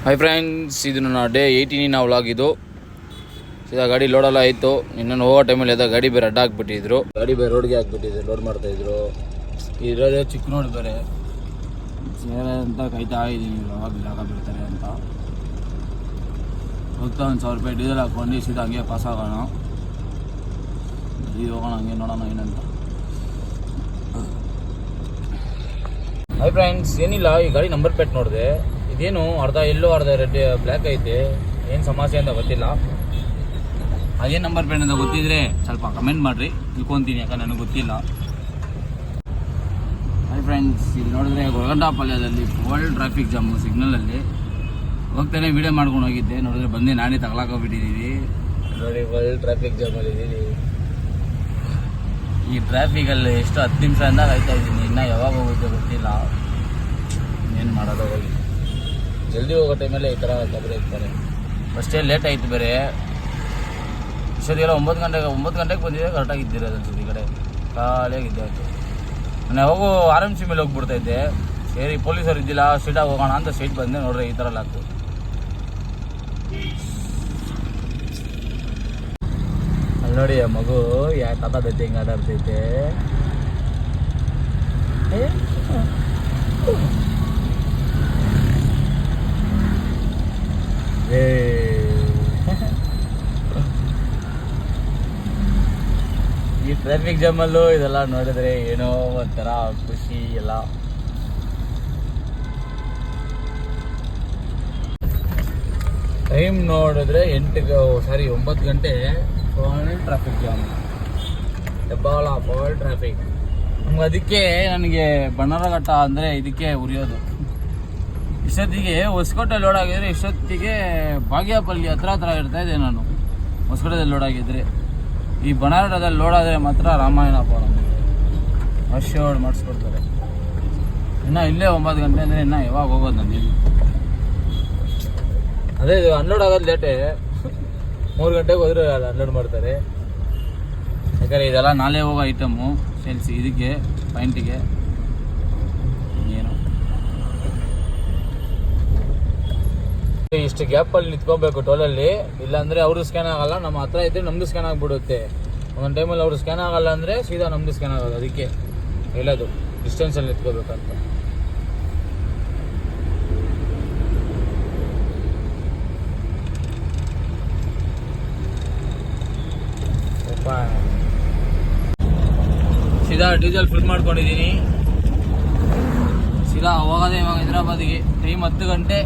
Hi friends, ಇದು ನನ್ನ day 18 vlog. ಇದು ಸೀದಾ ಗಾಡಿ ಲೋಡೆಲ್ಲ ಆಯಿತು. ಇನ್ನೊಂದು ಹೋಗೋ ಟೈಮಲ್ಲಿ ಅದ ಗಾಡಿ ಬೇರೆ ಅಡ್ಡ ಹಾಕ್ಬಿಟ್ಟಿದ್ರು. ಗಾಡಿ ಬೇರೆ ರೋಡ್ಗೆ ಹಾಕ್ಬಿಟ್ಟಿದ್ರು, ಲೋಡ್ ಮಾಡ್ತಾಯಿದ್ರು. ಇದರಲ್ಲಿ ಚಿಕ್ಕ ರೋಡ್ ಬೇರೆ ಅಂತ ಕಾಯ್ತಾ ಇದ್ದೀನಿ, ಯಾವಾಗ ಜಾಗ ಬಿಡ್ತಾರೆ ಅಂತ. ಹೋಗ್ತಾ 1,000 ರೂಪಾಯಿ ಡೀಸೆಲ್ ಹಾಕ್ಕೊಂಡು ಸೀದಾ ಹಂಗೆ ಪಾಸ್ ಆಗೋಣ, ಹೋಗೋಣ ಹಂಗೆ ನೋಡೋಣ ಏನಂತ. ಹಾಯ್ ಫ್ರೆಂಡ್ಸ್, ಏನಿಲ್ಲ, ಈ ಗಾಡಿ ನಂಬರ್ ಪ್ಲೇಟ್ ನೋಡಿದೆ. ಇದೇನು ಅರ್ಧ ಎಲ್ಲೋ ಅರ್ಧ ರೆಡ್ ಬ್ಲ್ಯಾಕ್ ಐತೆ, ಏನು ಸಮಸ್ಯೆ ಅಂತ ಗೊತ್ತಿಲ್ಲ. ಅದೇನು ನಂಬರ್ ಪ್ಲೇಟ್ ಅಂತ ಗೊತ್ತಿದ್ರೆ ಸ್ವಲ್ಪ ಕಮೆಂಟ್ ಮಾಡಿರಿ, ತಿಳ್ಕೊತೀನಿ, ಯಾಕಂದ್ರೆ ನನಗೆ ಗೊತ್ತಿಲ್ಲ. ಹಾಯ್ ಫ್ರೆಂಡ್ಸ್, ಇಲ್ಲಿ ನೋಡಿದ್ರೆ ಗೊರಗುಂಟೆಪಾಳ್ಯದಲ್ಲಿ ಫುಲ್ ಟ್ರಾಫಿಕ್ ಜಾಮು. ಸಿಗ್ನಲಲ್ಲಿ ಹೋಗ್ತಾನೆ ವೀಡಿಯೋ ಮಾಡ್ಕೊಂಡು ಹೋಗಿದ್ದೆ, ನೋಡಿದ್ರೆ ಬಂದು ನಾನೇ ತಗೊಳಕೋಗ್ಬಿಟ್ಟಿದ್ದೀವಿ. ನೋಡಿ, ಫುಲ್ ಟ್ರಾಫಿಕ್ ಜಾಮಲ್ಲಿದ್ದೀನಿ. ಈ ಟ್ರಾಫಿಕಲ್ಲಿ ಎಷ್ಟು 10 ನಿಮಿಷದಿಂದ ಕಾಯ್ತಾ ಇದ್ದೀನಿ, ಇನ್ನೂ ಯಾವಾಗ ಹೋಗುತ್ತೆ ಗೊತ್ತಿಲ್ಲ. ಏನು ಮಾಡೋದು, ಹೋಗಿ ಜಲ್ದಿ ಹೋಗೋ ಟೈಮಲ್ಲೇ ಈ ಥರ ಕಬರಿ ಇರ್ತಾರೆ. ಫಸ್ಟೇ ಲೇಟ್ ಆಯಿತು ಬೇರೆ. ಇಷ್ಟೊತ್ತಿಗೆಲ್ಲ 9 ಗಂಟೆಗೆ ಬಂದಿದೆ, ಕರೆಕ್ಟಾಗಿದ್ದಿರ ಅನ್ಸುತ್ತೆ. ಈ ಕಡೆ ಖಾಲಿಯಾಗಿದ್ದೆ ಆಯಿತು. ನಾನು ಯಾವಾಗೂ RMC ಮೇಲೆ ಹೋಗ್ಬಿಡ್ತಾಯಿದ್ದೆ. ಸರಿ, ಪೊಲೀಸರು ಇದ್ದಿಲ್ಲ, ಸ್ಟ್ರೀಟಾಗಿ ಹೋಗೋಣ ಅಂತ ಸ್ಟ್ರೀಟ್ ಬಂದೆ. ನೋಡ್ರಿ ಈ ಥರ ಎಲ್ಲ ಆಗ್ತದೆ. ಅಲ್ಲಿ ನೋಡಿ, ಆ ಮಗು ಯಾಕೆ ತಾತದೈತೆ ಹಿಂಗೆ ಆಟಾಡ್ತೈತೆ. ಈ ಟ್ರಾಫಿಕ್ ಜಾಮಲ್ಲೂ ಇದೆಲ್ಲ ನೋಡಿದ್ರೆ ಏನೋ ಒಂಥರ ಖುಷಿ ಎಲ್ಲ. ಟೈಮ್ ನೋಡಿದ್ರೆ 9 ಗಂಟೆ. Traffic jam, Hebbal full traffic. ನಮ್ಗೆ ಅದಕ್ಕೆ ನನಗೆ ಬಣ್ಣರಘಟ್ಟ ಅಂದರೆ ಇದಕ್ಕೆ ಉರಿಯೋದು. ಇಷ್ಟೊತ್ತಿಗೆ ಹೊಸಕೋಟೆ ಲೋಡ್ ಆಗಿದ್ರೆ ಇಷ್ಟೊತ್ತಿಗೆ ಬಾಗೇಪಲ್ಲಿ ಹತ್ರ ಇರ್ತಾಯಿದ್ದೆ ನಾನು. ಹೊಸಕೋಟೆದಲ್ಲಿ ಲೋಡ್ ಆಗಿದ್ರೆ, ಈ ಬಣ್ಣರಘಟ್ಟದಲ್ಲಿ ಲೋಡ್ ಆದರೆ ಮಾತ್ರ ರಾಮಾಯಣ ನಮಗೆ ಅಶ್ಯೋರ್ಡ್ ಮಾಡಿಸ್ಕೊಡ್ತಾರೆ. ಇನ್ನು ಇಲ್ಲೇ 9 ಗಂಟೆ ಅಂದರೆ ಇನ್ನು ಯಾವಾಗ ಹೋಗೋದು ನಾನು ಇಲ್ಲಿ. ಅದೇ ಇದು ಅನ್ಲೋಡ್ ಆಗೋದು ಲೇಟೇ. 3 ಗಂಟೆಗೆ ಹೋದ್ರೆ ಅನ್ಲೋಡ್ ಮಾಡ್ತಾರೆ. ಯಾಕಂದರೆ ಇದೆಲ್ಲ ನಾಳೆ ಹೋಗೋ ಐಟಮು ಸೇಲ್ಸಿ, ಇದಕ್ಕೆ ಪಾಯಿಂಟಿಗೆ ಏನು ಇಷ್ಟು ಗ್ಯಾಪಲ್ಲಿ ನಿಂತ್ಕೊಬೇಕು ಟೋಲಲ್ಲಿ. ಇಲ್ಲಾಂದರೆ ಅವ್ರದ್ದು ಸ್ಕ್ಯಾನ್ ಆಗೋಲ್ಲ, ನಮ್ಮ ಹತ್ರ ಇದ್ದರೆ ನಮ್ಮದು ಸ್ಕ್ಯಾನ್ ಆಗಿಬಿಡುತ್ತೆ. ಒಂದೊಂದು ಟೈಮಲ್ಲಿ ಅವ್ರು ಸ್ಕ್ಯಾನ್ ಆಗೋಲ್ಲ ಅಂದರೆ ಸೀದಾ ನಮ್ಮದು ಸ್ಕ್ಯಾನ್ ಆಗೋದು. ಅದಕ್ಕೆ ಹೇಳೋದು ಡಿಸ್ಟೆನ್ಸಲ್ಲಿ ನಿಂತ್ಕೋಬೇಕಂತ. ಸೀದಾ ಡೀಸೆಲ್ ಫಿಲ್ ಮಾಡ್ಕೊಂಡಿದ್ದೀನಿ. ಸೀದಾ ಹೋಗೋದೇ ಇವಾಗ ಹೈದ್ರಾಬಾದಿಗೆ. ಟೈಮ್ 10 ಗಂಟೆ.